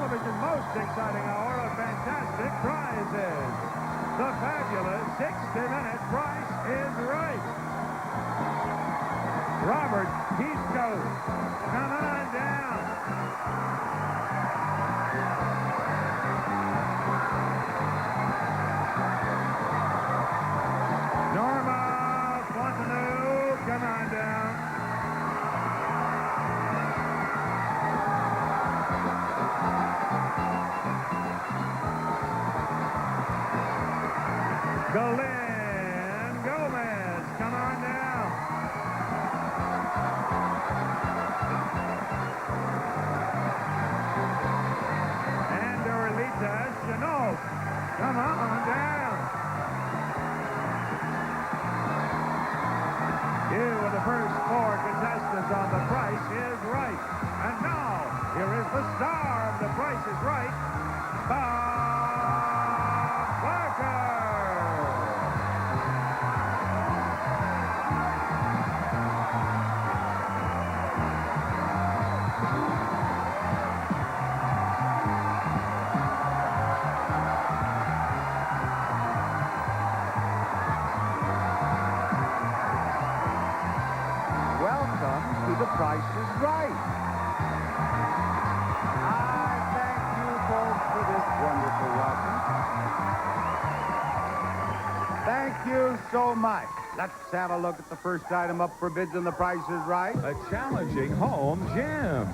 television's most exciting hour of fantastic prizes. The fabulous 60-minute Price is Right. Robert Heathcote, come on down. Norma Fontenot, come on down. Glenn Gomez, come on down. And Dorlita Chenault, come on down. Here are the first 4 contestants on The Price is Right. And now, here is the star of The Price is Right, Bob Barker. Welcome to The Price is Right. I thank you folks for this wonderful welcome. Thank you so much. Let's have a look at the first item up for bids on The Price is Right. A challenging home gym.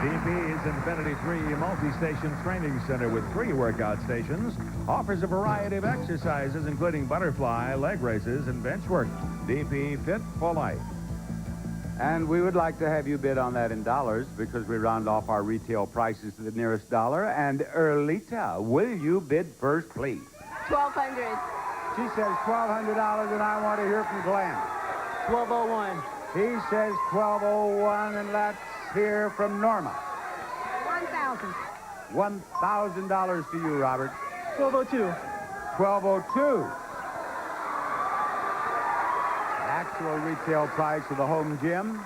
DP's Infinity 3 multi-station training center with 3 workout stations offers a variety of exercises, including butterfly, leg raises, and bench work. DP Fit for Life. And we would like to have you bid on that in dollars because we round off our retail prices to the nearest dollar. And Erlita, will you bid first, please? $1,200. She says $1,200, and I want to hear from Glenn. $1,201. He says $1,201, and let's hear from Norma. $1,000. $1,000 to you, Robert. $1,202. $1,202. Actual retail price of the home gym,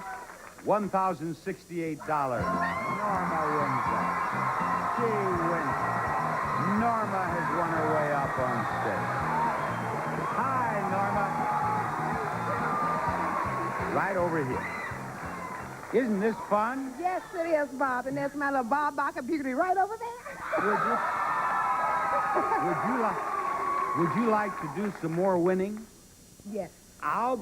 $1,068. Norma wins that. She wins it. Norma has won her way up on stage. Hi, Norma. Right over here. Isn't this fun? Yes, it is, Bob. And there's my little Bob Barker beauty right over there. Would you like to do some more winning? Yes. I'll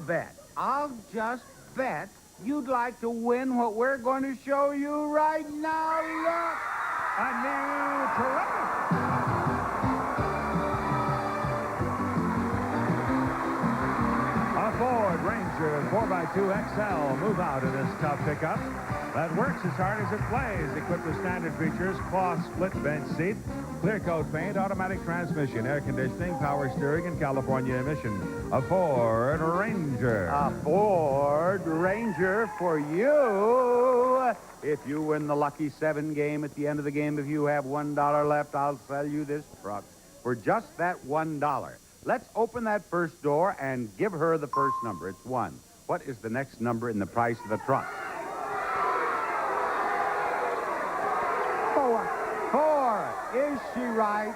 just bet you'd like to win what we're going to show you right now. Look! A new truck. A Ford Ranger 4x2 XL. Move out of this tough pickup that works as hard as it plays. Equipped with standard features, cloth split bench seat, clear coat paint, automatic transmission, air conditioning, power steering, and California emission. A Ford Ranger. A Ford Ranger for you. If you win the Lucky 7 game, at the end of the game, if you have $1 left, I'll sell you this truck for just that $1. Let's open that first door and give her the first number. It's 1. What is the next number in the price of the truck? 4. 4. Is she right?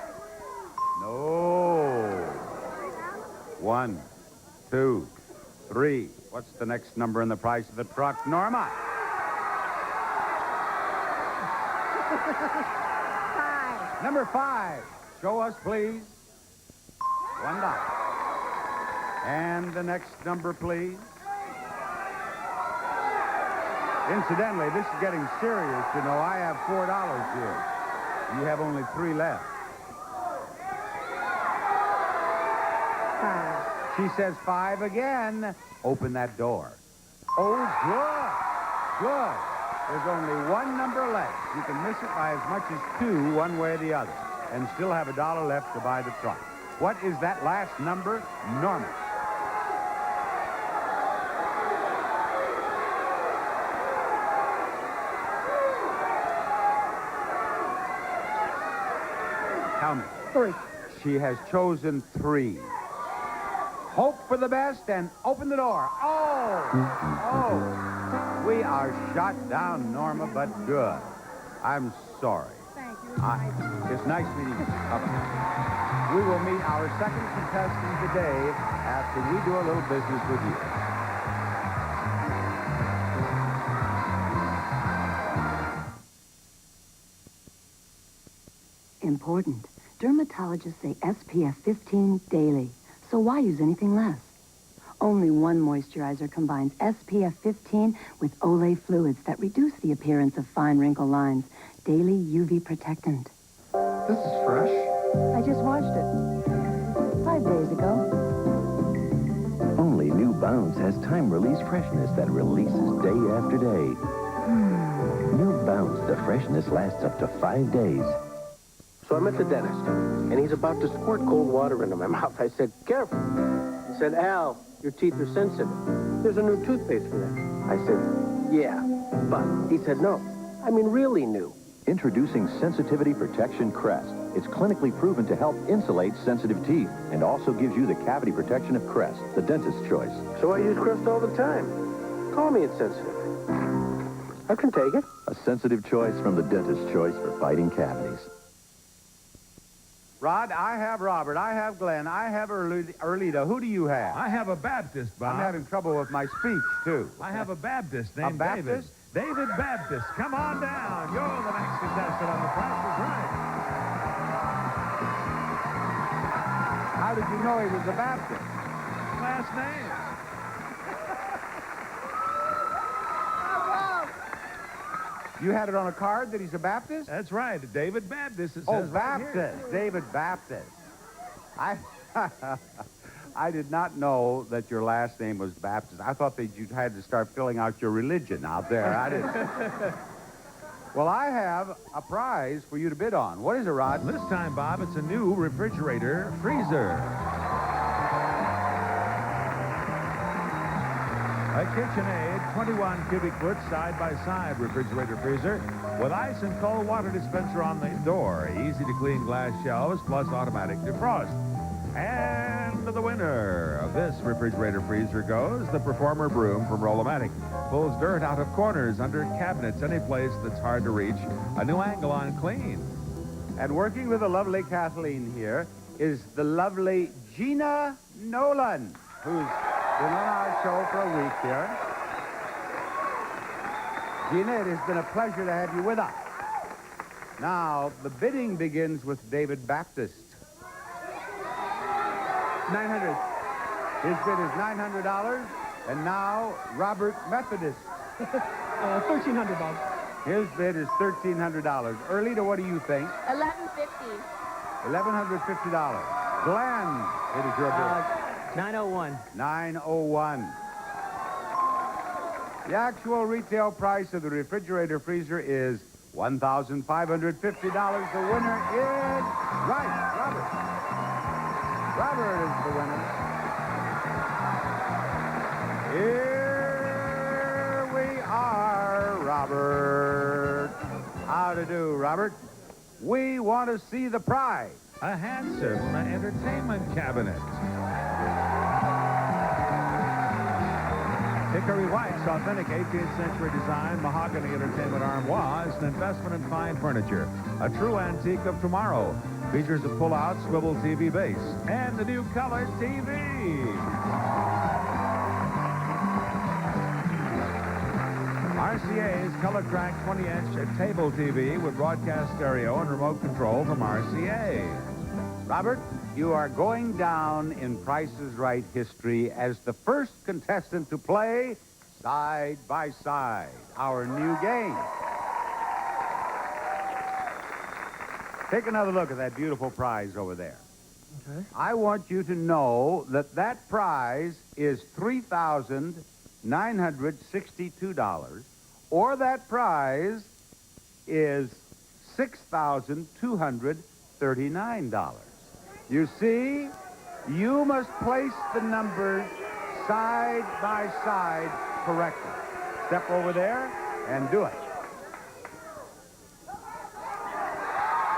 No. 1, 2, 3. What's the next number in the price of the truck, Norma? 5. Number 5. Show us, please. $1. And the next number, please. Incidentally, this is getting serious, you know. I have $4 here. You have only 3 left. 5. She says 5 again. Open that door. Oh, good. Good. There's only 1 number left. You can miss it by as much as 2 one way or the other and still have $1 left to buy the truck. What is that last number, Norma? Tell me. 3. She has chosen 3. Hope for the best and open the door. Oh! We are shot down, Norma, but good. I'm sorry. Thank you. It's nice. It's nice meeting you. We will meet our second contestant today after we do a little business with you. Important. Dermatologists say SPF 15 daily. So why use anything less? Only one moisturizer combines SPF 15 with Olay fluids that reduce the appearance of fine wrinkle lines. Daily UV protectant. This is fresh. I just washed it 5 days ago. Only New Bounce has time-release freshness that releases day after day. New Bounce, the freshness lasts up to 5 days. So I'm at the dentist, and he's about to squirt cold water into my mouth. I said, careful. He said, Al, your teeth are sensitive. There's a new toothpaste for that. I said, yeah, but he said, no. I mean, really new. Introducing Sensitivity Protection Crest. It's clinically proven to help insulate sensitive teeth and also gives you the cavity protection of Crest, the dentist's choice. So I use Crest all the time. Call me insensitive. I can take it. A sensitive choice from the dentist's choice for fighting cavities. Rod, I have Robert. I have Glenn. I have Erlita. Who do you have? I have a Baptist, Bob. I'm having trouble with my speech, too. I have a Baptist named Baptist? David. David Baptist. Come on down. You're the next contestant on The Price is Right. How did you know he was a Baptist? Last name. You had it on a card that he's a Baptist? That's right. David Baptist. It Oh, says right Baptist. here. David Baptist. I did not know that your last name was Baptist. I thought that you had to start filling out your religion out there. I didn't. Well, I have a prize for you to bid on. What is it, Rod? This time, Bob, it's a new refrigerator freezer. A KitchenAid 21 cubic foot side-by-side refrigerator freezer with ice and cold water dispenser on the door, easy to clean glass shelves, plus automatic defrost. And the winner of this refrigerator freezer goes the Performer Broom from Rollomatic. Pulls dirt out of corners, under cabinets, any place that's hard to reach. A new angle on clean. And working with the lovely Kathleen here is the lovely Gina Nolan, who's been on our show for a week here. Gina, it has been a pleasure to have you with us. Now, the bidding begins with David Baptist. 900. His bid is $900. And now, Robert Methodist. 1,300, Bob. His bid is $1,300. Erlita, what do you think? $1,150. $1,150. Glenn, it is your bid. 901. 901. The actual retail price of the refrigerator freezer is $1,550. The winner is right, Robert. Robert is the winner. Here we are, Robert. How to do, Robert? We want to see the prize. A handsome entertainment cabinet. Hickory White's authentic 18th century design mahogany entertainment armoire is an investment in fine furniture. A true antique of tomorrow. Features a pull-out swivel TV base and the new color TV. RCA's color track 20-inch table TV with broadcast stereo and remote control from RCA. Robert, you are going down in Price is Right history as the first contestant to play Side by Side, our new game. Take another look at that beautiful prize over there. Okay. I want you to know that that prize is $3,962, or that prize is $6,239. You see, you must place the numbers side by side correctly. Step over there and do it.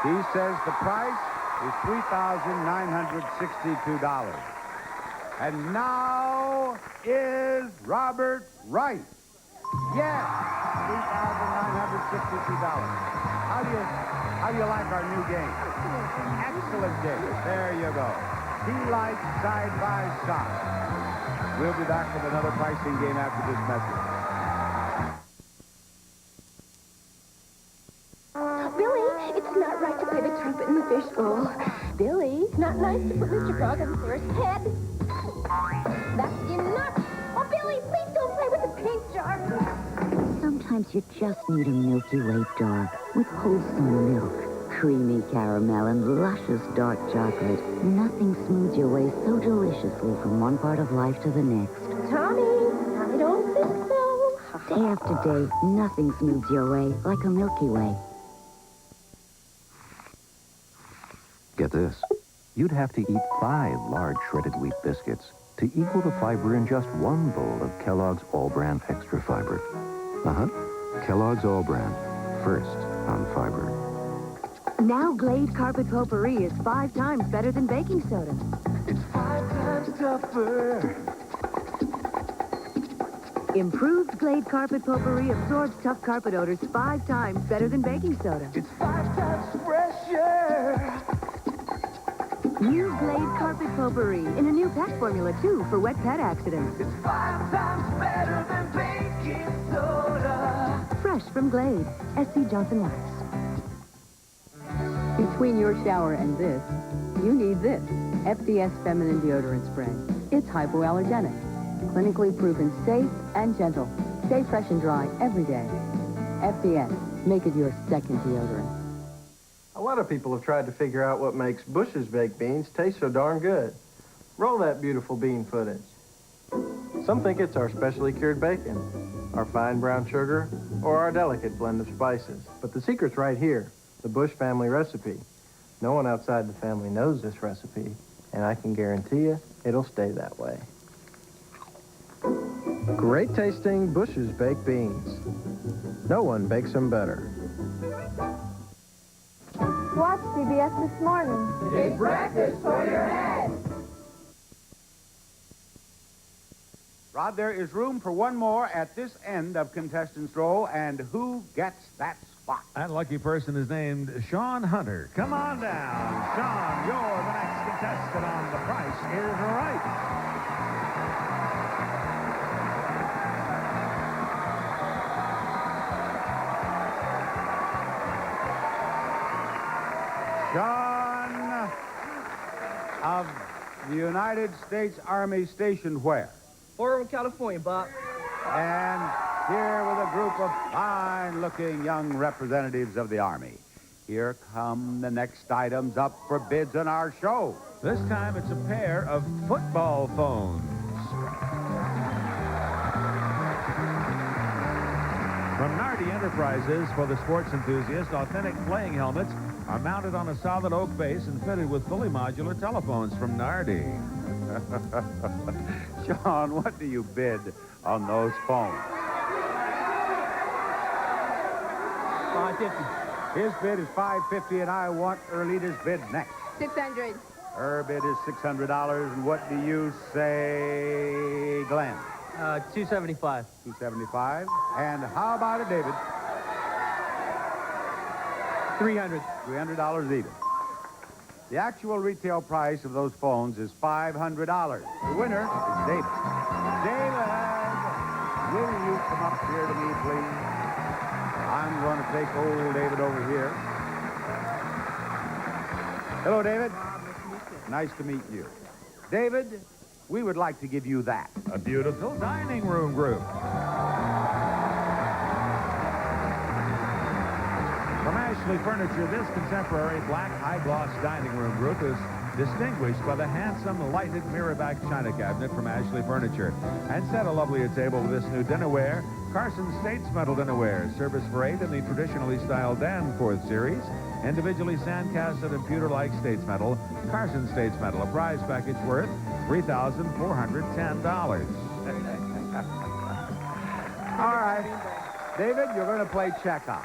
He says the price is Yes, $3,962. How do you like our new game? Excellent game. There you go. Tea lights side by side. We'll be back with another pricing game after this message. Billy, it's not right to play the trumpet in the fishbowl. Billy, it's not nice to put Mr. Frog on Sarah's head. That's enough. Oh, Billy, please don't play with the paint jar. Sometimes you just need a Milky Way dark with wholesome milk, creamy caramel, and luscious dark chocolate. Nothing smooths your way so deliciously from one part of life to the next. Tommy, I don't think so. Day after day, nothing smooths your way like a Milky Way. Get this. You'd have to eat 5 large shredded wheat biscuits to equal the fiber in just one bowl of Kellogg's All-Bran Extra Fiber. Kellogg's All-Bran. First on fiber. Now Glade Carpet Potpourri is 5 times better than baking soda. It's 5 times tougher. Improved Glade Carpet Potpourri absorbs tough carpet odors 5 times better than baking soda. It's 5 times fresher. New Glade Carpet Potpourri in a new pet formula, too, for wet pet accidents. It's 5 times better than baking soda. Fresh from Glade. S.C. Johnson Wax. Between your shower and this, you need this. FDS Feminine Deodorant Spray. It's hypoallergenic. Clinically proven safe and gentle. Stay fresh and dry every day. FDS. Make it your second deodorant. A lot of people have tried to figure out what makes Bush's baked beans taste so darn good. Roll that beautiful bean footage. Some think it's our specially cured bacon, our fine brown sugar, or our delicate blend of spices. But the secret's right here, the Bush family recipe. No one outside the family knows this recipe, and I can guarantee you it'll stay that way. Great tasting Bush's baked beans. No one bakes them better. Watch CBS this morning. It's breakfast for your head. Rod, there is room for one more at this end of contestants' row, and who gets that spot? That lucky person is named Sean Hunter. Come on down. Sean, you're the next contestant on The Price is Right. Sean of the United States Army stationed where? Oregon, California, Bob. And here with a group of fine-looking young representatives of the Army. Here come the next items up for bids in our show. This time it's a pair of football phones. From Nardi Enterprises, for the sports enthusiast, authentic playing helmets are mounted on a solid oak base and fitted with fully modular telephones from Nardi. Sean, what do you bid on those phones? $550. His bid is $550, and I want Erlita's bid next. $600. Her bid is $600, and what do you say, Glenn? $275. $275. And how about it, David? $300. $300 even. The actual retail price of those phones is $500. The winner is David. David, will you come up here to me, please? I'm going to take old David over here. Hello, David. Nice to meet you. David, we would like to give you that. A beautiful dining room group. From Ashley Furniture, this contemporary black high-gloss dining room group is distinguished by the handsome lighted mirror-back china cabinet from Ashley Furniture. And set a lovely table with this new dinnerware, Carson States Metal dinnerware, service for 8 in the traditionally styled Danforth series, individually sandcasted and pewter-like States Metal, Carson States Metal, a prize package worth $3,410. All right. David, you're going to play checkout.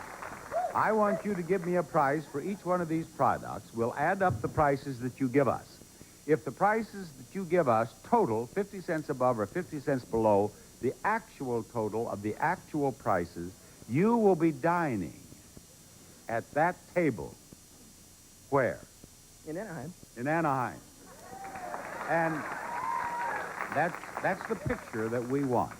I want you to give me a price for each one of these products. We'll add up the prices that you give us. If the prices that you give us total 50 cents above or 50 cents below, the actual total of the actual prices, you will be dining at that table. Where? In Anaheim. In Anaheim. And that's the picture that we want.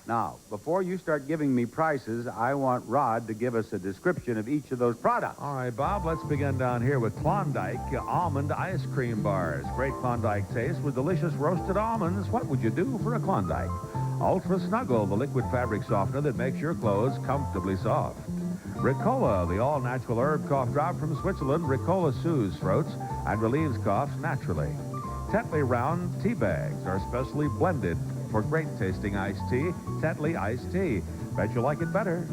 Now, before you start giving me prices, I want Rod to give us a description of each of those products. All right, Bob, let's begin down here with Klondike almond ice cream bars. Great Klondike taste with delicious roasted almonds. What would you do for a Klondike? Ultra Snuggle, the liquid fabric softener that makes your clothes comfortably soft. Ricola, the all-natural herb cough drop from Switzerland. Ricola soothes throats and relieves coughs naturally. Tetley round tea bags are specially blended for great tasting iced tea. Tetley iced tea. Bet you'll like it better.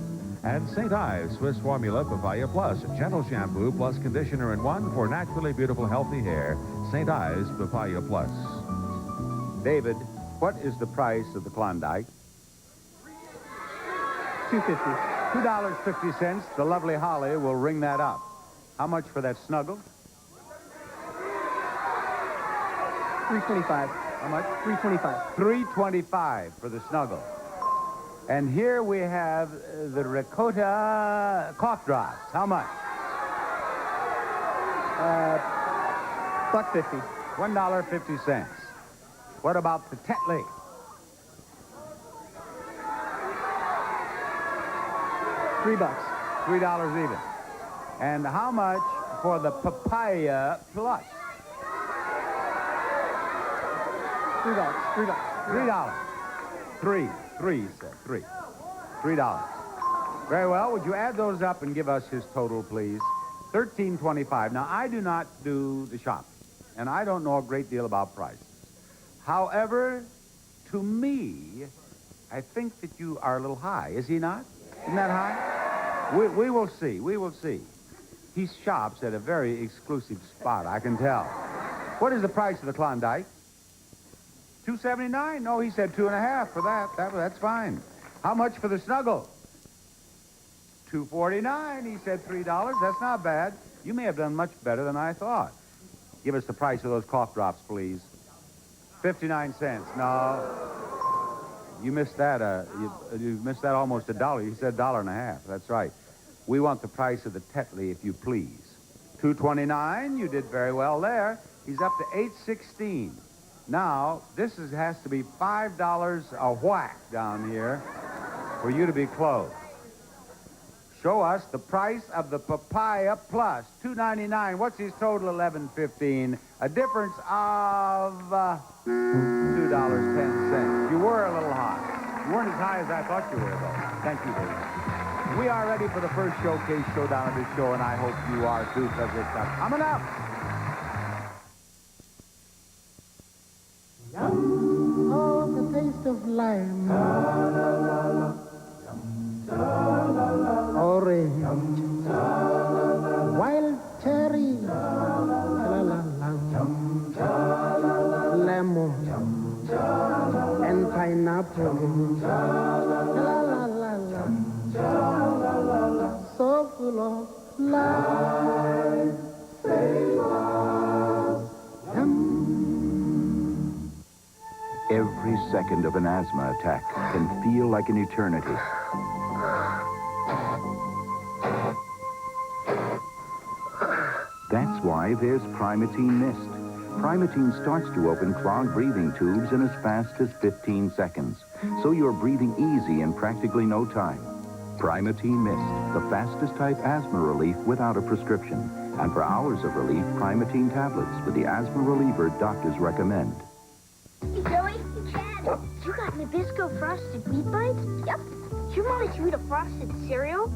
And St. Ives Swiss Formula Papaya Plus. Gentle shampoo plus conditioner in one for naturally beautiful, healthy hair. St. Ives Papaya Plus. David, what is the price of the Klondike? $2.50. $2.50. The lovely Holly will ring that up. How much for that Snuggle? $3.25. How much? $3.25. $3.25 for the Snuggle. And here we have the Ricotta cough drops. How much? $1.50. $1.50. What about the Tetley? $3. $3 even. And how much for the Papaya Plus? $3. $3. Three, he said. $3. Very well. Would you add those up and give us his total, please? $13.25. Now, I do not do the shopping, and I don't know a great deal about prices. However, to me, I think that you are a little high. Is he not? Isn't that high? We will see. We will see. He shops at a very exclusive spot, I can tell. What is the price of the Klondike? $2.79? No, he said $2.50 for that. That's fine. How much for the Snuggle? $2.49. He said $3. That's not bad. You may have done much better than I thought. Give us the price of those cough drops, please. 59 cents. No. You missed that. You missed that almost $1. You said $1.50. That's right. We want the price of the Tetley, if you please. $2.29. You did very well there. He's up to $8.16. Now, this has to be $5 a whack down here for you to be close. Show us the price of the Papaya Plus. $2.99. What's his total? $11.15. A difference of $2.10. You were a little high. You weren't as high as I thought you were, though. Thank you, David. We are ready for the first showcase showdown of this show, and I hope you are, too, because it's coming up. Oh, the taste of lime. Orange. Wild cherry. Lemon. And pineapple. So full of life. Every second of an asthma attack can feel like an eternity. That's why there's Primatene Mist. Primatene starts to open clogged breathing tubes in as fast as 15 seconds, so you're breathing easy in practically no time. Primatene Mist, the fastest type asthma relief without a prescription. And for hours of relief, Primatene tablets with the asthma reliever doctors recommend. Hey, Billy. Hey, Chad. You got Nabisco frosted wheat bites? Yep. Your mom used to eat a frosted cereal?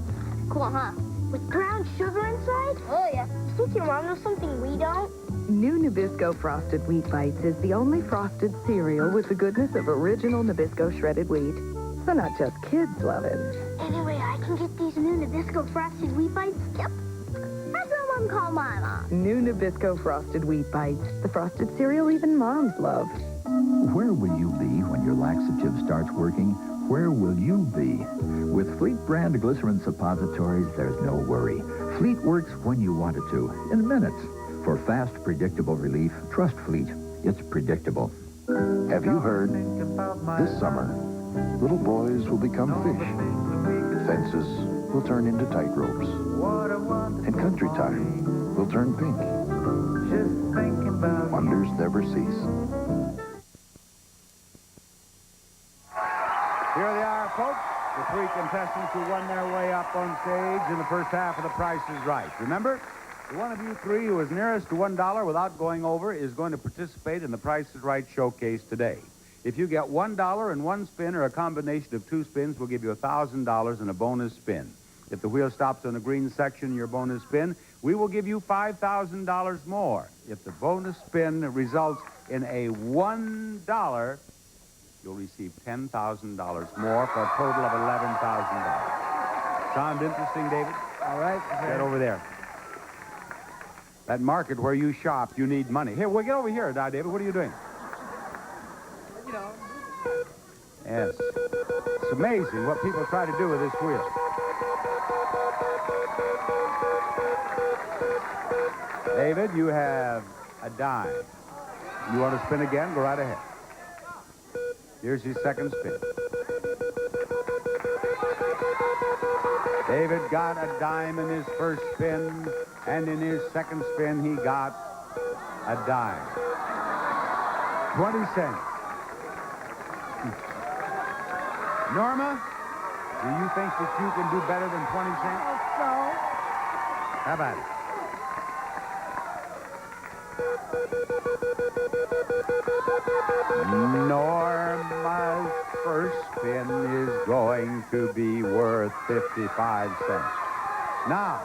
Cool, huh? With brown sugar inside? Oh, yeah. You think your mom knows something we don't? New Nabisco Frosted Wheat Bites is the only frosted cereal with the goodness of original Nabisco shredded wheat. So not just kids love it. Anyway, I can get these new Nabisco frosted wheat bites? Yep. That's what Mom called my mom. New Nabisco Frosted Wheat Bites. The frosted cereal even moms love. Where will you be when your laxative starts working? Where will you be? With Fleet brand glycerin suppositories, there's no worry. Fleet works when you want it to, in minutes. For fast, predictable relief, trust Fleet. It's predictable. Have you heard? This summer, Little boys will become fish. Fences will turn into tight ropes. And country time will turn pink. Wonders never cease. Here they are, folks. The three contestants who won their way up on stage in the first half of The Price is Right. Remember, the one of you three who is nearest to $1 without going over is going to participate in The Price is Right showcase today. If you get $1 in one spin or a combination of two spins, we'll give you $1,000 in a bonus spin. If the wheel stops on the green section in your bonus spin, we will give you $5,000 more. If the bonus spin results in a $1, you'll receive $10,000 more for a total of $11,000. Sound interesting, David? All right. Get over there. That market where you shop, you need money. Here, well, get over here now, David. What are you doing? You know. Yes. It's amazing what people try to do with this wheel. David, you have a dime. You want to spin again? Go right ahead. Here's your second spin. David got a dime in his first spin, and in his second spin, he got a dime. 20 cents. Norma, do you think that you can do better than 20 cents? So, How about it? Norma's first spin is going to be worth 55 cents. Now,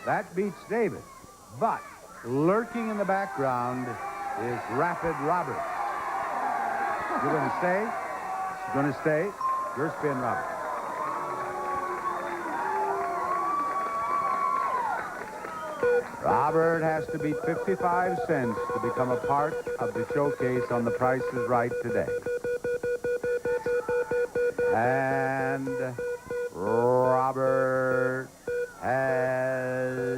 that beats David, but lurking in the background is Rapid Robert. You're going to stay? She's going to stay? Your spin, Robert. Robert has to beat 55 cents to become a part of the showcase on The Price is Right today. And Robert has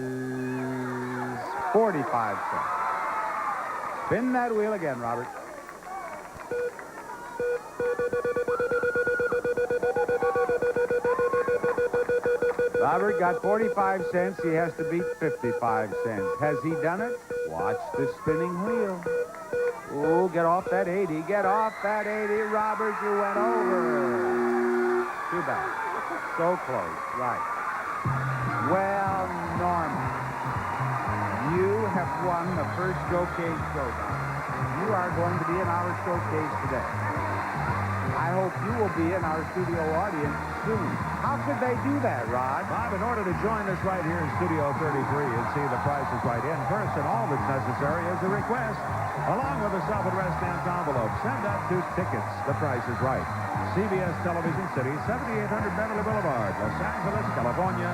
45 cents. Spin that wheel again, Robert. Robert got 45 cents. He has to beat 55 cents. Has he done it? Watch the spinning wheel. Oh, get off that 80. Get off that 80. Robert, you went over. Too bad. So close. Right. Well, Norma, you have won the first showcase showdown. You are going to be in our showcase today. I hope you will be in our studio audience soon. How could they do that, Rod? Bob, in order to join us right here in Studio 33 and see The Price is Right in person, all that's necessary is a request, along with a self-addressed stamped envelope. Send that to Tickets, The Price is Right. CBS Television City, 7800 Beverly Boulevard, Los Angeles, California,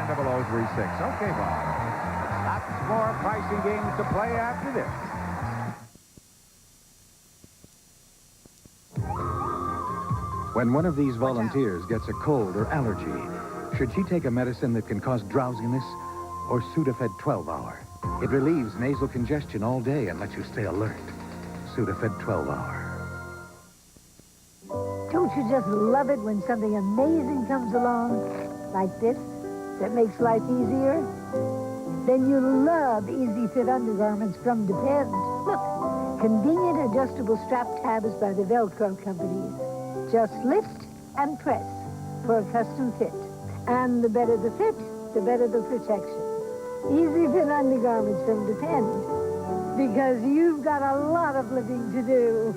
90036. Okay, Bob. Lots more pricing games to play after this. When one of these volunteers gets a cold or allergy, should she take a medicine that can cause drowsiness or Sudafed 12-hour? It relieves nasal congestion all day and lets you stay alert. Sudafed 12-hour. Don't you just love it when something amazing comes along, like this, that makes life easier? Then you love Easy Fit undergarments from Depend. Look, convenient adjustable strap tabs by the Velcro companies. Just lift and press for a custom fit. And the better the fit, the better the protection. Easy Fit undergarments from Depend. Because you've got a lot of living to do.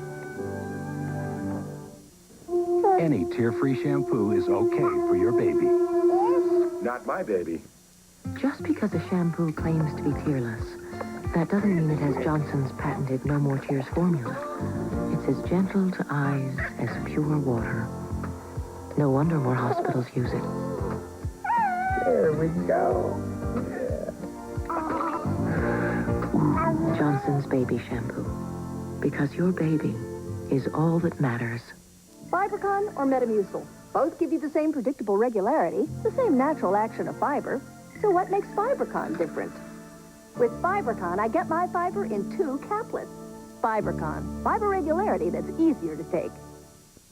Any tear-free shampoo is okay for your baby. Not my baby. Just because a shampoo claims to be tearless, that doesn't mean it has Johnson's patented No More Tears formula. It's as gentle to eyes as pure water. No wonder more hospitals use it. There we go. Johnson's Baby Shampoo. Because your baby is all that matters. Fibercon or Metamucil? Both give you the same predictable regularity, the same natural action of fiber. So what makes Fibercon different? With Fibercon, I get my fiber in 2 caplets. Fibercon, fiber regularity that's easier to take.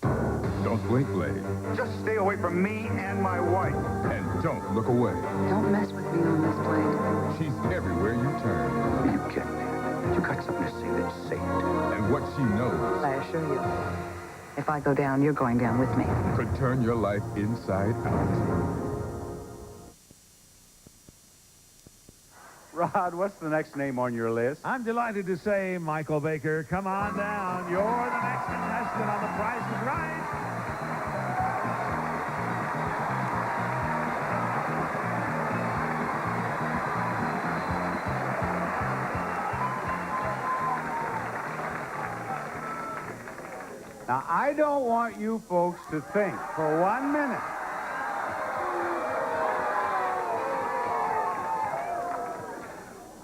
The Don't blink, Blade. Just stay away from me and my wife. And don't look away. Don't mess with me on this blade. She's everywhere you turn. Are you kidding me? You got something to say, then say it. And what she knows I assure you, if I go down, you're going down with me. could turn your life inside out. Rod, what's the next name on your list? I'm delighted to say, Michael Baker, come on down. You're the next contestant on The Price is Right. Now, I don't want you folks to think for 1 minute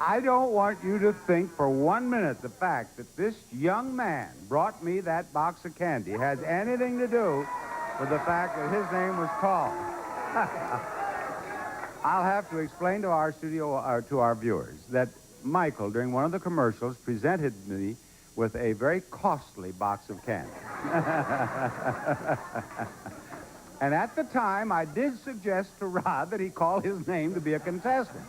I don't want you to think for 1 minute the fact that this young man brought me that box of candy has anything to do with the fact that his name was called. I'll have to explain to our studio, to our viewers, that Michael, during one of the commercials, presented me with a very costly box of candy. And at the time, I did suggest to Rod that he call his name to be a contestant.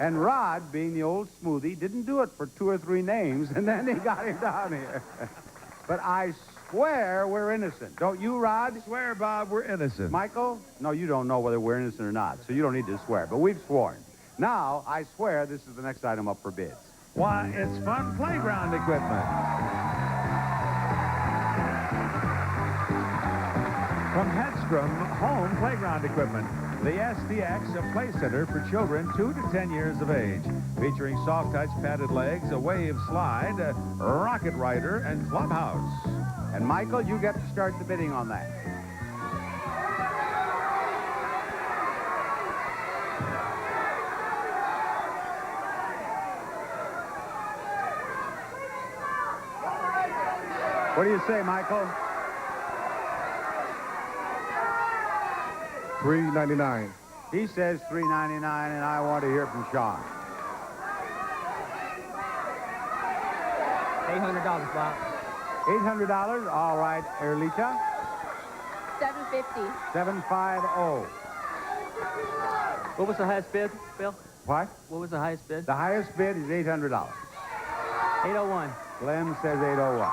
And Rod, being the old smoothie, didn't do it for 2 or 3 names, and then he got him down here. But I swear we're innocent. Don't you, Rod? Swear, Bob, we're innocent. Michael? No, you don't know whether we're innocent or not, so you don't need to swear. But we've sworn. Now, I swear this is the next item up for bids. Why, it's fun playground equipment. From Hedstrom Home Playground Equipment, the STX, a play center for children 2 to 10 years of age, featuring soft touch padded legs, a wave slide, a rocket rider, and clubhouse. And Michael, you get to start the bidding on that. What do you say, Michael? $3.99. He says $3.99, and I want to hear from Sean. $800, Bob. $800. All right, Erlita. $750. $750. What was the highest bid, Bill? What? What was the highest bid? The highest bid is $800. 801. Glenn says 801.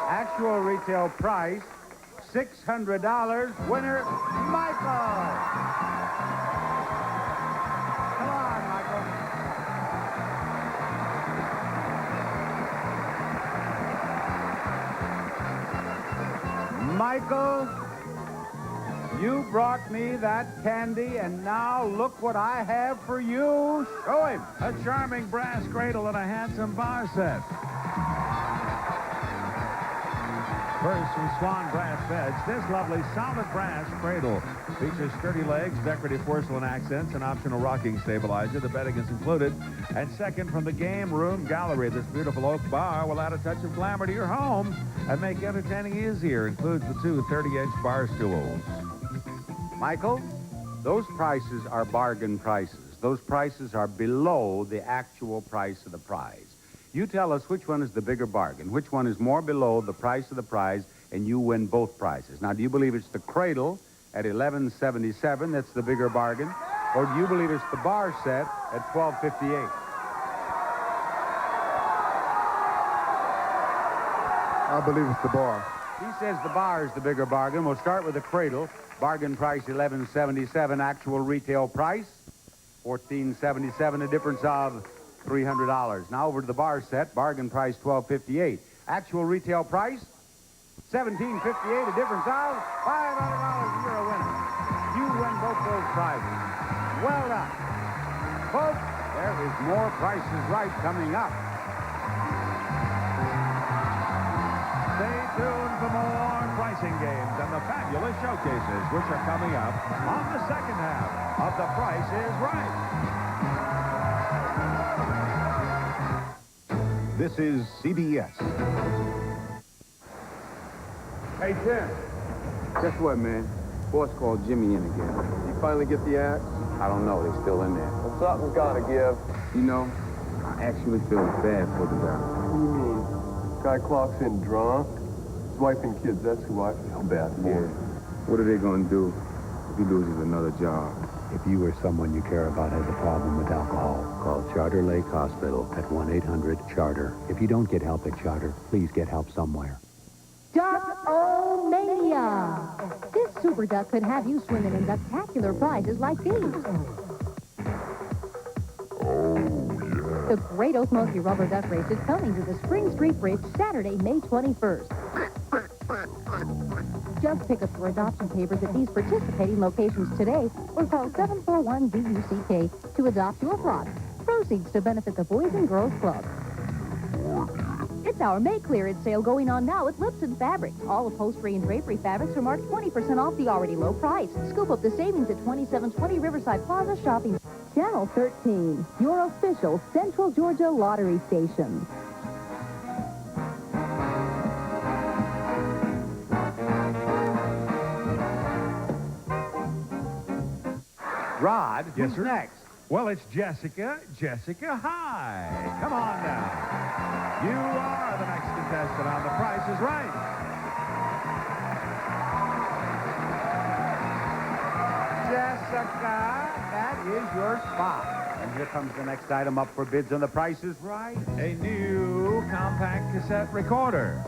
Actual retail price, $600. Winner, Michael. Come on, Michael. Michael, you brought me that candy, and now look what I have for you. Show him. A charming brass cradle and a handsome bar set. First, from Swan Brass Beds, this lovely solid brass cradle features sturdy legs, decorative porcelain accents, and optional rocking stabilizer. The bedding is included. And second, from the Game Room Gallery, this beautiful oak bar will add a touch of glamour to your home and make entertaining easier. Includes the 2 30-inch bar stools. Michael, those prices are bargain prices. Those prices are below the actual price of the prize. You tell us which one is the bigger bargain, which one is more below the price of the prize, and you win both prizes. Now, do you believe it's the cradle at $11.77 that's the bigger bargain, or do you believe it's the bar set at $12.58? I believe it's the bar. He says the bar is the bigger bargain. We'll start with the cradle. Bargain price $11.77. Actual retail price $14.77. A difference of $300. Now over to the bar set. Bargain price $12.58. Actual retail price $17.58. A difference of $500. You're a winner. You win both those prizes. Well done. Folks, there is more Price is Right coming up. Stay tuned for more pricing games and the fabulous showcases, which are coming up on the second half of The Price is Right. This is CBS. Hey, Tim. Guess what, man? Boss called Jimmy in again. You finally get the axe? I don't know. They're still in there. Well, something's got to give. You know, I actually feel bad for the guy. What do you mean? Guy clocks in drunk? wife and kids, that's who I feel bad for. What are they going to do if he loses another job? If you or someone you care about has a problem with alcohol, call Charter Lake Hospital at 1-800-CHARTER. If you don't get help at Charter, please get help somewhere. Duck-O-Mania! This super duck could have you swimming in spectacular prizes like these. The Great Osmosis Rubber Duck Race is coming to the Spring Street Bridge Saturday, May 21st. Just pick up your adoption papers at these participating locations today or call 741-DUCK to adopt your flock. Proceeds to benefit the Boys and Girls Club. It's our May clearance sale going on now at Lipson Fabrics. All upholstery and drapery fabrics are marked 20% off the already low price. Scoop up the savings at 2720 Riverside Plaza Shopping. Channel 13, your official Central Georgia lottery station. Rod, Yes, who's sir. next? Well, it's Jessica. Jessica, hi. Come on now. You are the next contestant on The Price is Right. Jessica, that is your spot. And here comes the next item up for bids on The Price is Right. A new compact cassette recorder.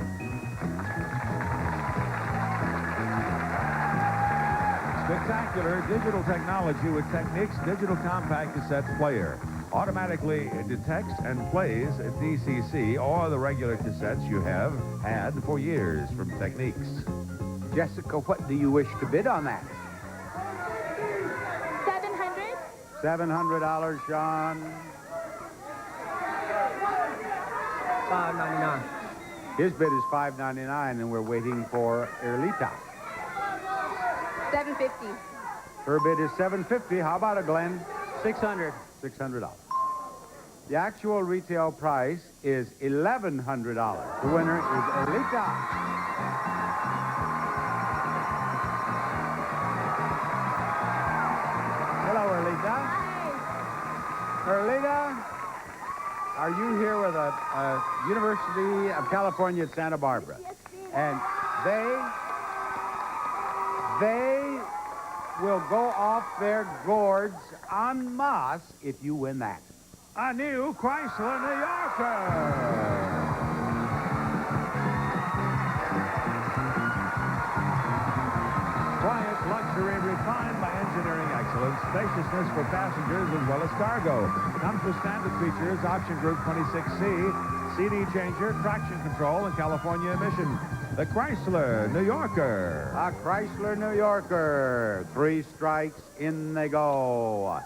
Spectacular digital technology with Technique's digital compact cassette player. Automatically detects and plays DCC or the regular cassettes you have had for years from Techniques. Jessica, what do you wish to bid on that? $700? $700, Sean. $5.99. His bid is $5.99, and we're waiting for Erlita. $750. Her bid is $750. How about it, Glenn? $600. $600. The actual retail price is $1,100. The winner is Erlita. Hello, Erlita. Hi. Erlita, are you here with a University of California at Santa Barbara? Yes, And they will go off their gourds en masse if you win that. A new Chrysler New Yorker. Quiet luxury refined by engineering excellence, spaciousness for passengers as well as cargo. Comes with standard features, option group 26C, CD changer, traction control, and California emission. The Chrysler New Yorker. A Chrysler New Yorker. 3 strikes, in they go.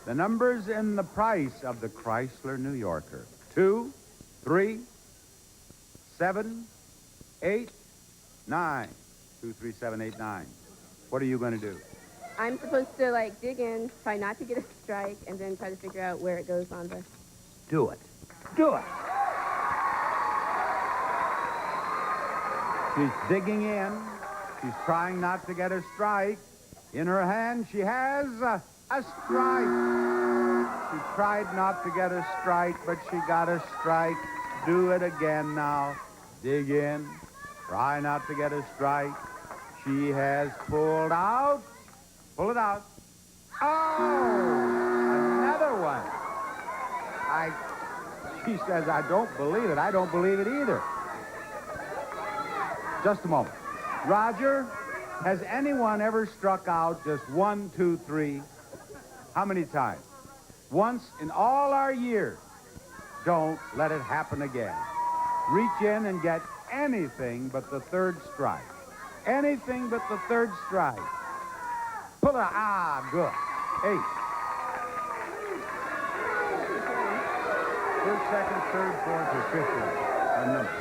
The numbers in the price of the Chrysler New Yorker. 2, 3, 7, 8, 9. 2, 3, 7, 8, 9. What are you going to do? I'm supposed to, like, dig in, try not to get a strike, and then try to figure out where it goes on the... Do it. Do it. She's digging in. She's trying not to get a strike. In her hand, she has a strike. She tried not to get a strike, but she got a strike. Do it again now. Dig in. Try not to get a strike. She has pulled out. Pull it out. Oh! Another one. She says, I don't believe it. I don't believe it either. Just a moment. Roger, has anyone ever struck out just 1, 2, 3? How many times? Once in all our years. Don't let it happen again. Reach in and get anything but the third strike. Anything but the third strike. Pull it out. Good. 8. First, second, third, fourth, or fifth one. Number.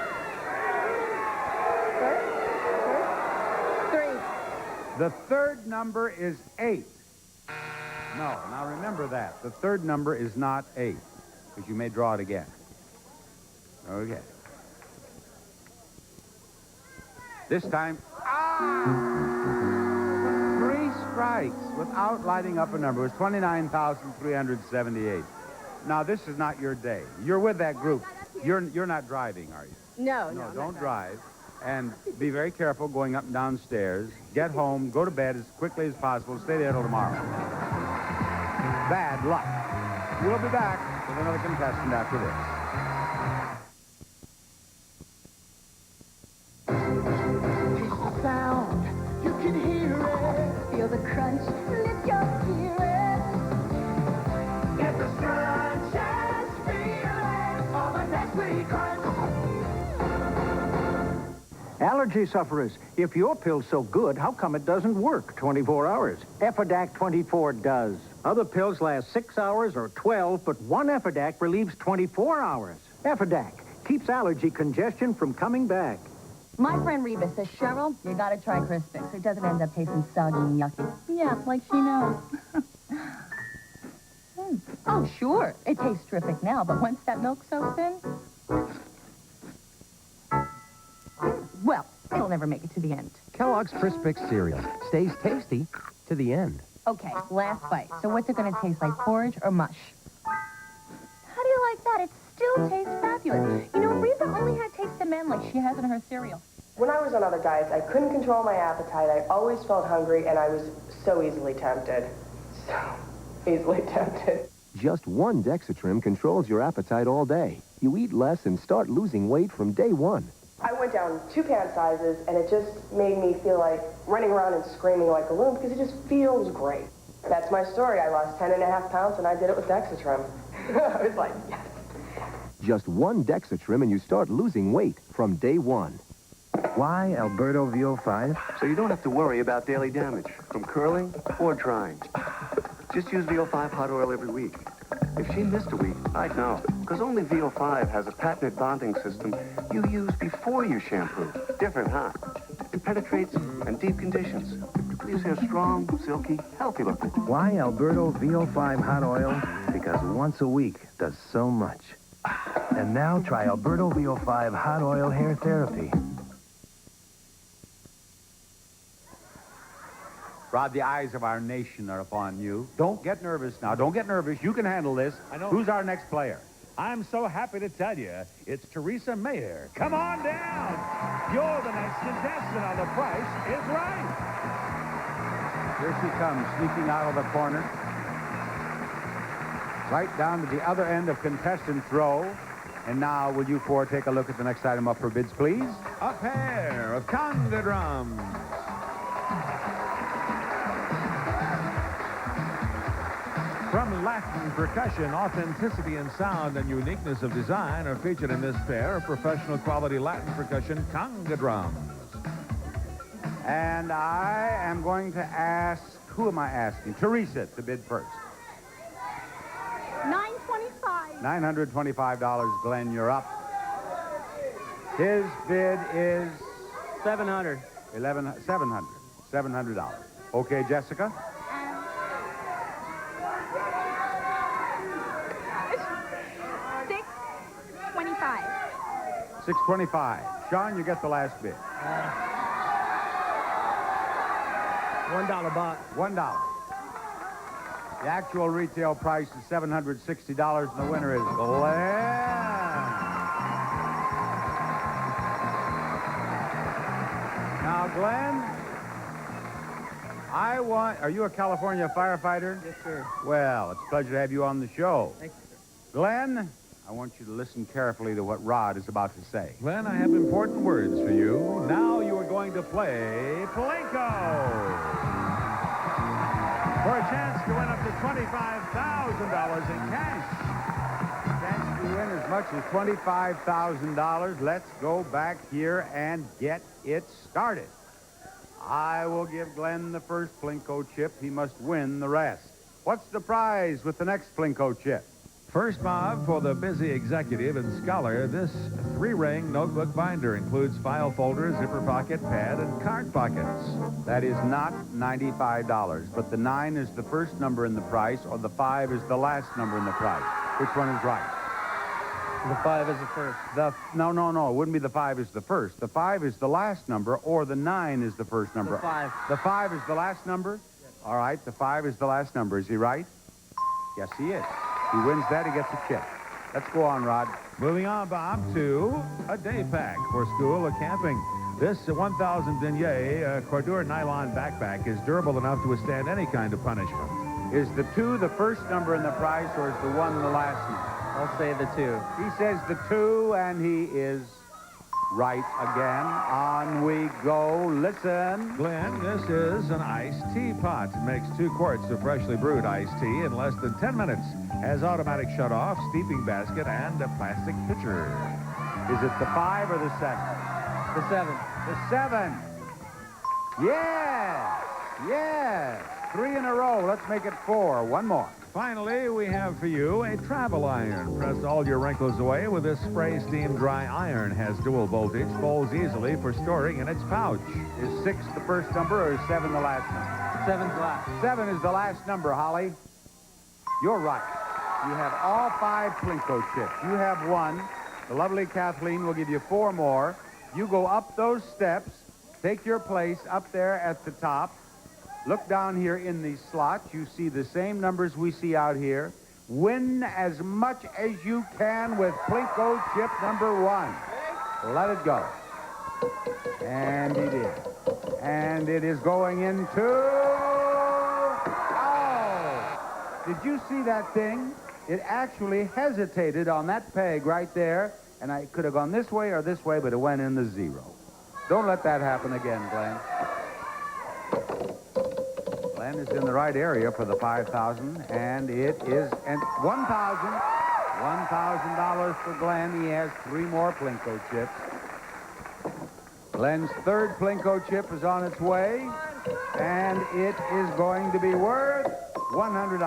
The third number is 8. No, now remember that. The third number is not 8, because you may draw it again. Okay. This time, 3 strikes without lighting up a number. It was 29,378. Now, this is not your day. You're with that group. You're not driving, are you? No, No, don't drive. And be very careful going up and down stairs. Get home, go to bed as quickly as possible. Stay there till tomorrow. Bad luck. We'll be back with another contestant after this. Taste the sound, you can hear it. Feel the crunch, lift your spirit. Get the scrunches feeling of a Nestle Crunch. Allergy sufferers, if your pill's so good, how come it doesn't work 24 hours? Effidac 24 does. Other pills last 6 hours or 12, but one Effidac relieves 24 hours. Effidac keeps allergy congestion from coming back. My friend Reba says, Cheryl, you gotta try Crispix. It doesn't end up tasting soggy and yucky. Yeah, like she knows. Oh, sure. It tastes terrific now, but once that milk soaks in... Well, it'll never make it to the end. Kellogg's Crispix cereal stays tasty to the end. Okay, last bite. So what's it gonna taste like, porridge or mush? How do you like that? It still tastes fabulous. You know, Reba only had taste of men like she has in her cereal. When I was on other diets, I couldn't control my appetite. I always felt hungry, and I was so easily tempted. So easily tempted. Just one Dexatrim controls your appetite all day. You eat less and start losing weight from day one. I went down 2 pant sizes, and it just made me feel like running around and screaming like a loon because it just feels great. That's my story. I lost 10.5 pounds, and I did it with Dexatrim. I was like, yes. Just one Dexatrim and you start losing weight from day one. Why Alberto VO5? So you don't have to worry about daily damage from curling or drying. Just use VO5 hot oil every week. If she missed a week, I'd know. Because only VO5 has a patented bonding system you use before you shampoo. Different, huh? It penetrates in deep conditions. Leaves hair strong, silky, healthy looking. Why Alberto VO5 hot oil? Because once a week does so much. And now try Alberto VO5 hot oil hair therapy. Rod, the eyes of our nation are upon you. Don't get nervous now. Don't get nervous. You can handle this. I know. Who's our next player? I'm so happy to tell you, it's Teresa Mayer. Come on down. You're the next contestant on The Price is Right. Here she comes, sneaking out of the corner. Right down to the other end of contestant's row. And now, will you four take a look at the next item up for bids, please? A pair of conga drums. From Latin percussion, authenticity in sound and uniqueness of design are featured in this pair of professional quality Latin percussion conga drums. And I am going to ask, who am I asking? Teresa to bid first. $925. $925. Glenn, you're up. His bid is $700. $700. Okay, Jessica? $625. Sean, you get the last bid. $1 box. $1. The actual retail price is $760, and the winner is Glenn. Now, Glenn, are you a California firefighter? Yes, sir. Well, it's a pleasure to have you on the show. Thank you, sir. Glenn, I want you to listen carefully to what Rod is about to say. Glenn, I have important words for you. Now you are going to play Plinko. For a chance to win up to $25,000 in cash. Chance to win as much as $25,000. Let's go back here and get it started. I will give Glenn the first Plinko chip. He must win the rest. What's the prize with the next Plinko chip? First, Bob, for the busy executive and scholar, this 3-ring notebook binder includes file folder, zipper pocket, pad, and card pockets. That is not $95, but the 9 is the first number in the price, or the 5 is the last number in the price. Which one is right? The 5 is the first. No. It wouldn't be the 5 is the first. The 5 is the last number, or the 9 is the first number. The 5. The 5 is the last number? Yes. All right, the 5 is the last number. Is he right? Yes, he is. He wins that, he gets a chip. Let's go on, Rod. Moving on, Bob, to a day pack for school or camping. This 1,000 denier Cordure nylon backpack is durable enough to withstand any kind of punishment. Is the 2 the first number in the price, or is the 1 the last number? I'll say the 2. He says the 2, and he is right again. On we go. Listen. Glenn, this is an iced teapot. It makes 2 quarts of freshly brewed iced tea in less than 10 minutes. Has automatic shut-off, steeping basket, and a plastic pitcher. Is it the 5 or the 7? The 7. The 7. Yes. Yes. 3 in a row. Let's make it 4. One more. Finally, we have for you a travel iron. Press all your wrinkles away with this spray steam dry iron. Has dual voltage, folds easily for storing in its pouch. Is 6 the first number, or is 7 the last number? 7's last. 7 is the last number, Holly. You're right. You have all 5 Plinko chips. You have 1. The lovely Kathleen will give you 4 more. You go up those steps, take your place up there at the top. Look down here in the slot. You see the same numbers we see out here. Win as much as you can with Plinko chip number 1. Let it go. And he did. And it is going into... Oh! Did you see that thing? It actually hesitated on that peg right there. And I could have gone this way or this way, but it went in the 0. Don't let that happen again, Glenn. Glenn is in the right area for the 5,000, and it is and $1,000 for Glenn. He has 3 more Plinko chips. Glenn's 3rd Plinko chip is on its way, and it is going to be worth $100.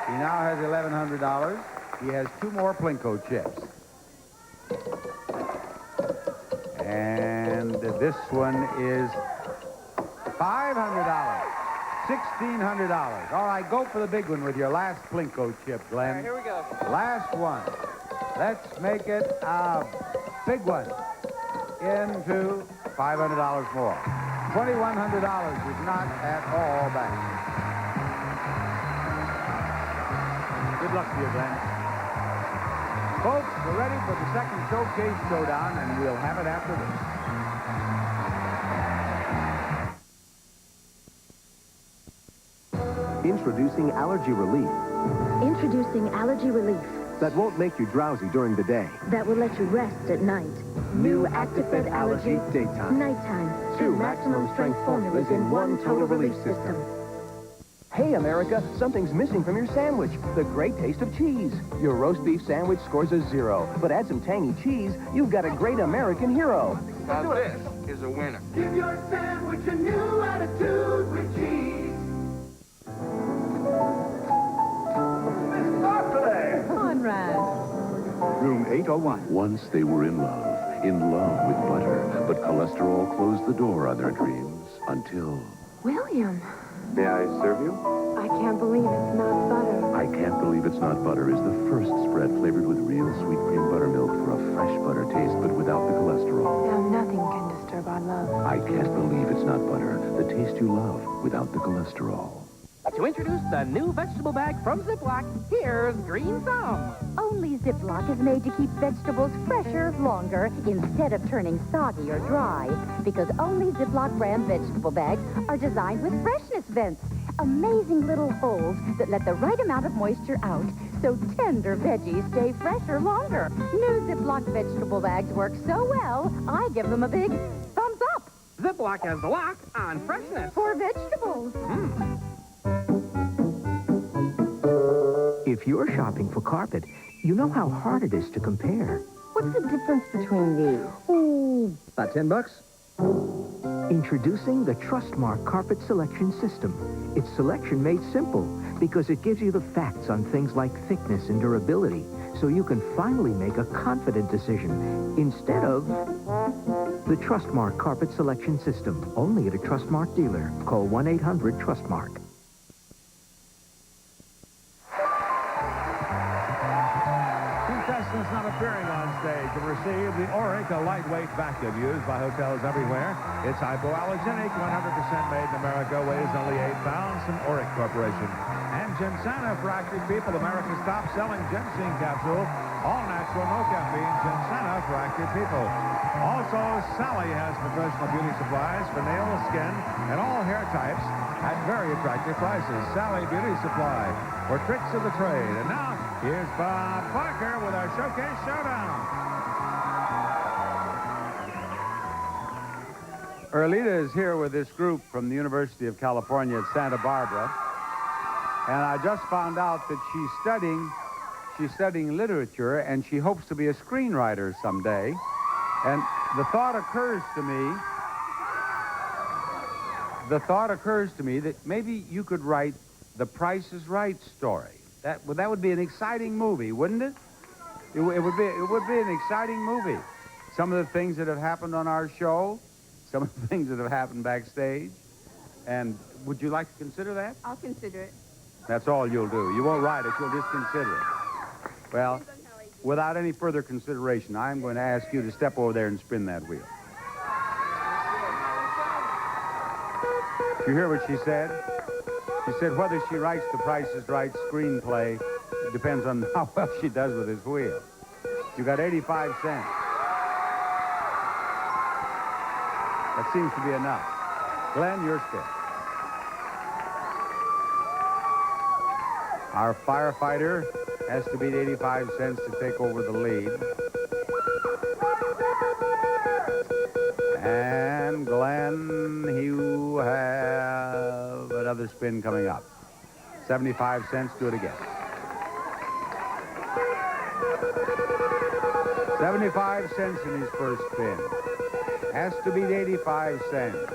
He now has $1,100. He has 2 more Plinko chips. And this one is $500. $1,600. All right, go for the big one with your last Plinko chip, Glenn. All right, here we go. Last one. Let's make it a big one into $500 more. $2,100 is not at all bad. Good luck to you, Glenn. Folks, we're ready for the second showcase showdown, and we'll have it after this. Introducing Allergy Relief. Introducing Allergy Relief. That won't make you drowsy during the day. That will let you rest at night. New ActiFed Allergy. Daytime. Nighttime. 2 maximum strength formulas in 1 total relief system. Hey, America, something's missing from your sandwich. The great taste of cheese. Your roast beef sandwich scores a 0. But add some tangy cheese, you've got a great American hero. Now this is a winner. Give your sandwich a new attitude with cheese. Conrad. Room 801. Once they were in love with butter. But cholesterol closed the door on their dreams until... William, May I serve you? I can't believe it's not butter. I Can't Believe It's Not Butter is the first spread flavored with real sweet cream buttermilk for a fresh butter taste, but without the cholesterol. Now nothing can disturb our love. I Can't Believe It's Not Butter, the taste you love without the cholesterol. To introduce the new vegetable bag from Ziploc, here's Green Thumb. Only Ziploc is made to keep vegetables fresher longer instead of turning soggy or dry. Because only Ziploc brand vegetable bags are designed with freshness vents. Amazing little holes that let the right amount of moisture out so tender veggies stay fresher longer. New Ziploc vegetable bags work so well, I give them a big thumbs up. Ziploc has the lock on freshness. For vegetables. If you're shopping for carpet, you know how hard it is to compare. What's the difference between these? Oh, About $10. introducing the Trustmark Carpet Selection System. It's selection made simple because it gives you the facts on things like thickness and durability, so you can finally make a confident decision instead of the Trustmark Carpet Selection System. Only at a Trustmark dealer. Call 1-800-TRUSTMARK. Contestants number appearing on stage to receive the Auric, a lightweight vacuum used by hotels everywhere. It's hypoallergenic, 100% made in America, weighs only 8 pounds from Auric Corporation. And Ginsana for active people, America's top selling ginseng capsule. All natural, no caffeine, Ginsana for active people. Also, Sally has professional beauty supplies for nails, skin, and all hair types at very attractive prices. Sally Beauty Supply for tricks of the trade. And now, here's Bob Barker with our Showcase Showdown. Erlita is here with this group from the University of California at Santa Barbara. And I just found out that she's studying literature, and she hopes to be a screenwriter someday. And the thought occurs to me that maybe you could write The Price is Right story. That would be an exciting movie, wouldn't it? It would be an exciting movie. Some of the things that have happened on our show, some of the things that have happened backstage. And would you like to consider that? I'll consider it. That's all you'll do. You won't write it. You'll just consider it. Well, without any further consideration, I'm going to ask you to step over there and spin that wheel. Did you hear what she said? She said whether she writes The Price is Right screenplay, it depends on how well she does with this wheel. You got 85 cents. That seems to be enough. Glenn, your spin. Our firefighter has to beat 85 cents to take over the lead. And Glenn, you have another spin coming up. 75 cents, do it again. 75 cents in his first spin. Has to beat 85 cents.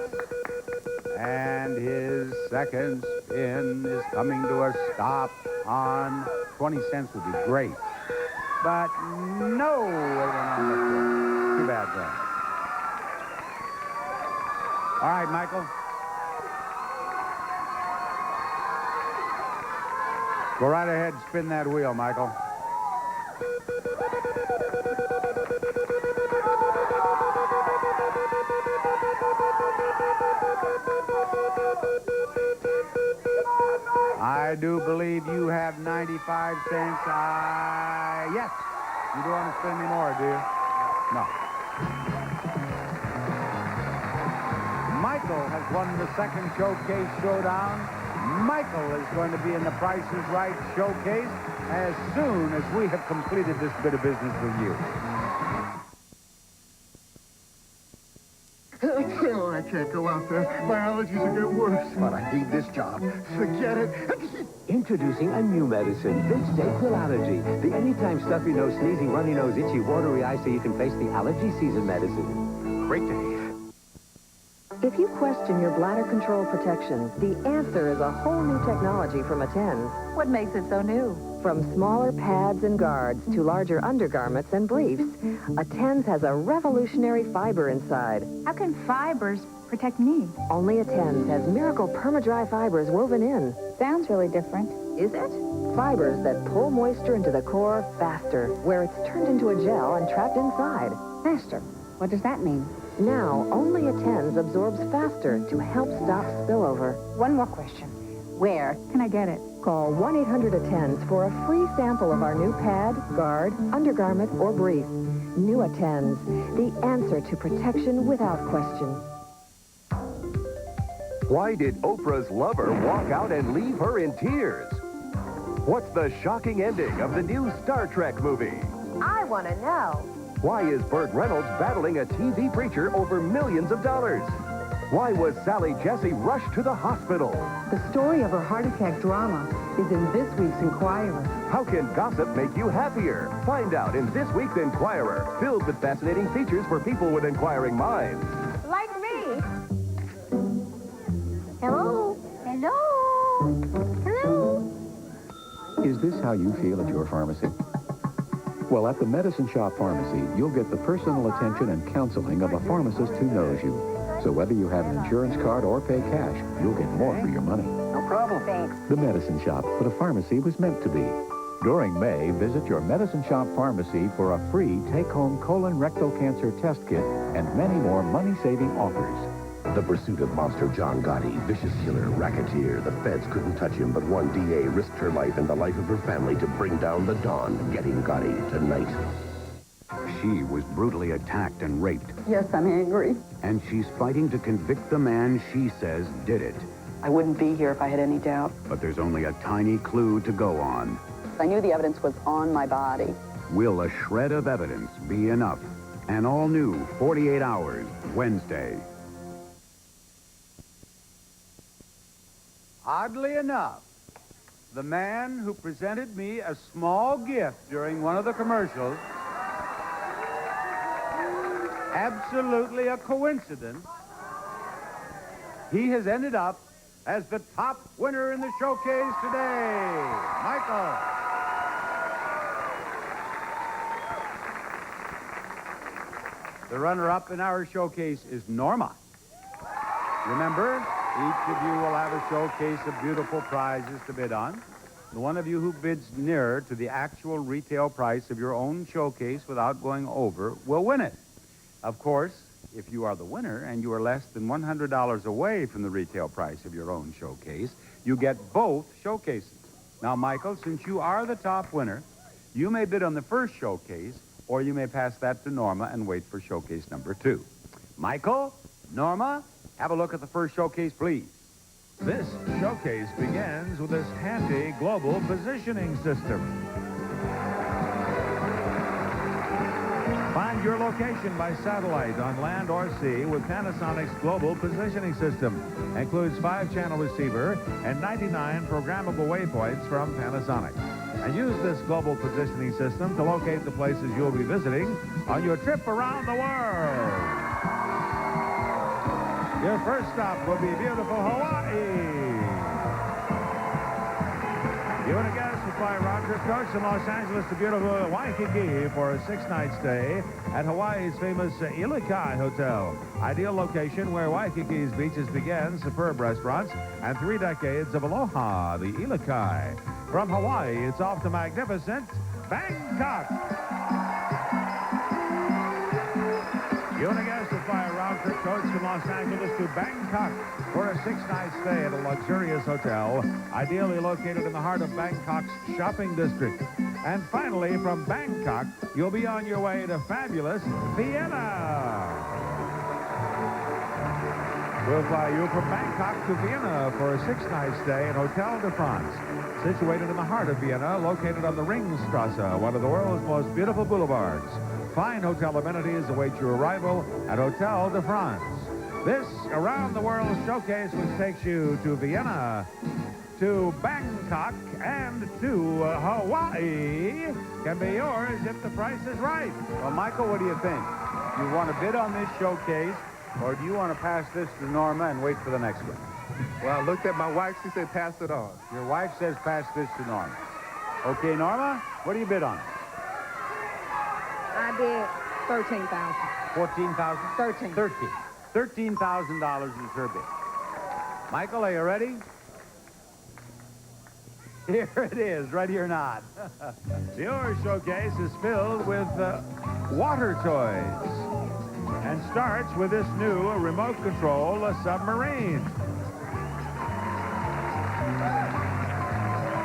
And his second spin is coming to a stop on 20 cents would be great. But no, it went on the floor. Too bad, Glenn. All right, Michael. Go right ahead and spin that wheel, Michael. I do believe you have 95 cents. Yes. You don't want to spend any more, do you? No. Michael has won the second Showcase Showdown. Michael is going to be in the Price is Right Showcase as soon as we have completed this bit of business with you. Oh, I can't go out there. My allergies will get worse. But I need this job. Forget it. Introducing a new medicine, Vicks Dayquil Allergy. The anytime stuffy nose, sneezing, runny nose, itchy, watery eyes so you can face the allergy season medicine. Great day. If you question your bladder control protection, the answer is a whole new technology from Attens. What makes it so new? From smaller pads and guards to larger undergarments and briefs, Attens has a revolutionary fiber inside. How can fibers protect me? Only Attens has miracle perma-dry fibers woven in. Sounds really different. Is it? Fibers that pull moisture into the core faster, where it's turned into a gel and trapped inside. Faster. What does that mean? Now, only Attens absorbs faster to help stop spillover. One more question. Where can I get it? Call 1-800-ATTENS for a free sample of our new pad, guard, undergarment, or brief. New Attens, the answer to protection without question. Why did Oprah's lover walk out and leave her in tears? What's the shocking ending of the new Star Trek movie? I want to know. Why is Burt Reynolds battling a TV preacher over millions of dollars? Why was Sally Jesse rushed to the hospital? The story of her heart attack drama is in this week's Inquirer. How can gossip make you happier? Find out in this week's Inquirer, filled with fascinating features for people with inquiring minds. Like me. Hello? Hello? Hello? Is this how you feel at your pharmacy? Well, at the Medicine Shop Pharmacy, you'll get the personal attention and counseling of a pharmacist who knows you. So whether you have an insurance card or pay cash, you'll get more for your money. No problem. Thanks. The Medicine Shop, what a pharmacy was meant to be. During May, visit your Medicine Shop pharmacy for a free take-home colon rectal cancer test kit and many more money-saving offers. The pursuit of monster John Gotti, vicious killer, racketeer. The feds couldn't touch him, but one DA risked her life and the life of her family to bring down the Dawn. Getting Gotti tonight. She was brutally attacked and raped. Yes, I'm angry. And she's fighting to convict the man she says did it. I wouldn't be here if I had any doubt. But there's only a tiny clue to go on. I knew the evidence was on my body. Will a shred of evidence be enough? An all-new 48 Hours, Wednesday. Oddly enough, the man who presented me a small gift during one of the commercials, absolutely a coincidence, he has ended up as the top winner in the showcase today. Michael. The runner-up in our showcase is Norma. Remember, each of you will have a showcase of beautiful prizes to bid on. The one of you who bids nearer to the actual retail price of your own showcase without going over will win it. Of course, if you are the winner and you are less than $100 away from the retail price of your own showcase, you get both showcases. Now, Michael, since you are the top winner, you may bid on the first showcase, or you may pass that to Norma and wait for showcase number 2. Michael, Norma, have a look at the first showcase, please. This showcase begins with this handy global positioning system. Find your location by satellite on land or sea with Panasonic's global positioning system. Includes 5-channel receiver and 99 programmable waypoints from Panasonic. And use this global positioning system to locate the places you'll be visiting on your trip around the world. Your first stop will be beautiful Hawaii. You and a guest will fly round-trip coach from Los Angeles to beautiful Waikiki for a 6-night stay at Hawaii's famous Ilikai Hotel. Ideal location where Waikiki's beaches begin, superb restaurants, and 3 decades of aloha, the Ilikai. From Hawaii, it's off to magnificent Bangkok. You and a guest will fly a round-trip coach from Los Angeles to Bangkok for a 6-night stay at a luxurious hotel, ideally located in the heart of Bangkok's shopping district. And finally, from Bangkok, you'll be on your way to fabulous Vienna. We'll fly you from Bangkok to Vienna for a 6-night stay at Hotel de France, situated in the heart of Vienna, located on the Ringstrasse, one of the world's most beautiful boulevards. Fine hotel amenities await your arrival at Hotel de France. This around-the-world showcase, which takes you to Vienna, to Bangkok, and to Hawaii, can be yours if the price is right. Well, Michael, what do you think? You want to bid on this showcase, or do you want to pass this to Norma and wait for the next one? Well, I looked at my wife. She said pass it on. Your wife says pass this to Norma. Okay, Norma, what do you bid on? I bid $13,000. 14,000? 13. $13,000 is her bid. Michael, are you ready? Here it is, ready or not. Your showcase is filled with water toys and starts with this new remote control submarine.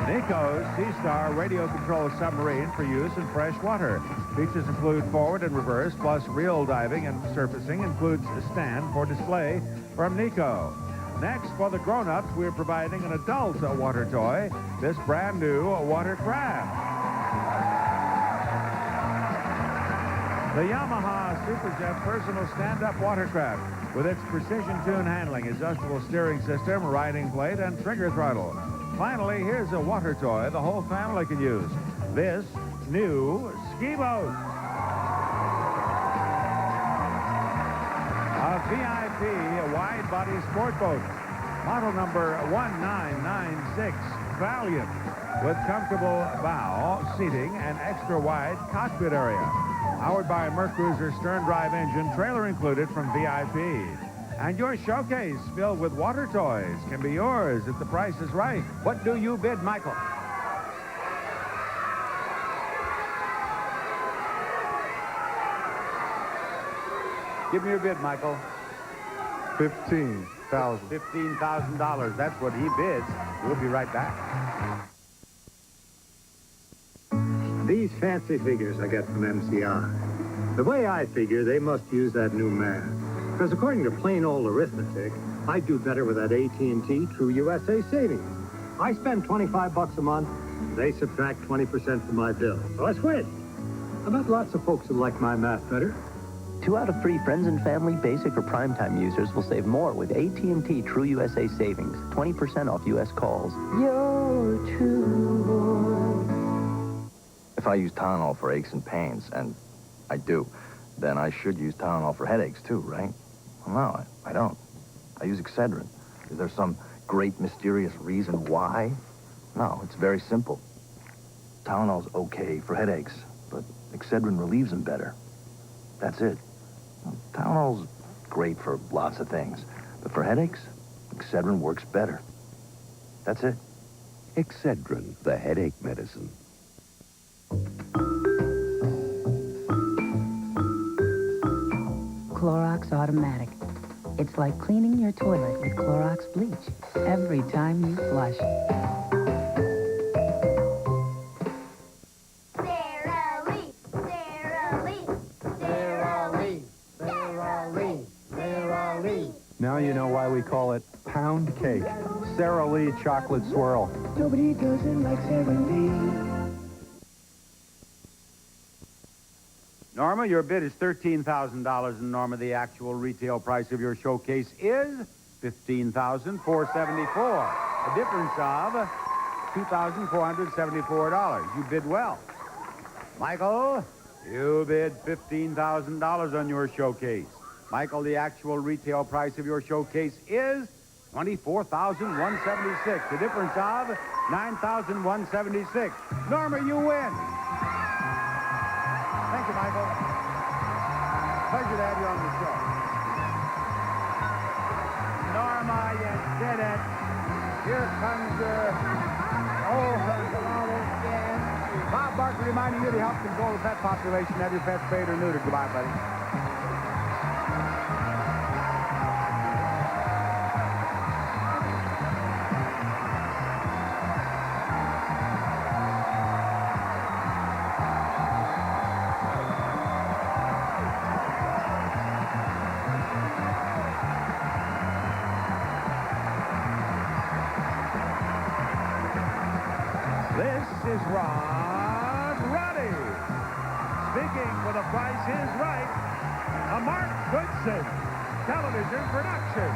Nico's Sea Star radio control submarine for use in fresh water. Features include forward and reverse, plus real diving and surfacing. Includes a stand for display from Nico. Next, for the grown-ups, we're providing an adult water toy, this brand new watercraft. The Yamaha Superjet personal stand-up watercraft with its precision-tuned handling, adjustable steering system, riding plate, and trigger throttle. Finally, here's a water toy the whole family can use. This new ski boat. A VIP wide-body sport boat. Model number 1996, Valiant, with comfortable bow seating and extra-wide cockpit area. Powered by a Mercruiser stern-drive engine, trailer included from VIP. And your showcase filled with water toys can be yours if the price is right. What do you bid, Michael? Give me your bid, Michael. $15,000. $15,000. That's what he bids. We'll be right back. These fancy figures I get from MCI. The way I figure, they must use that new math. Because according to plain old arithmetic, I do better with that AT&T True USA savings. I spend $25 a month. They subtract 20% from my bill. So I switch. I bet lots of folks will like my math better. 2 out of 3 friends and family basic or primetime users will save more with AT&T True USA savings. 20% off U.S. calls. Your true voice. If I use Tylenol for aches and pains, and I do, then I should use Tylenol for headaches too, right? Well, no, I don't. I use Excedrin. Is there some great mysterious reason why? No, it's very simple. Tylenol's okay for headaches, but Excedrin relieves them better. That's it. Tylenol's great for lots of things, but for headaches, Excedrin works better. That's it. Excedrin, the headache medicine. Clorox Automatic. It's like cleaning your toilet with Clorox bleach every time you flush. Now you know why we call it pound cake. Sara Lee chocolate swirl. Nobody does it like Sara Lee. Norma, your bid is $13,000, and Norma, the actual retail price of your showcase is $15,474. A difference of $2,474. You bid well. Michael, you bid $15,000 on your showcase. Michael, the actual retail price of your showcase is $24,176. A difference of $9,176. Norma, you win. Thank you, Michael. Pleasure to have you on the show. Norma, you did it. Here comes your old again. Bob Barker reminding you to help control the pet population. Have your pet spayed or neutered. Goodbye, buddy. This is Rod Roddy. Speaking for The Price is Right, a Mark Goodson television production.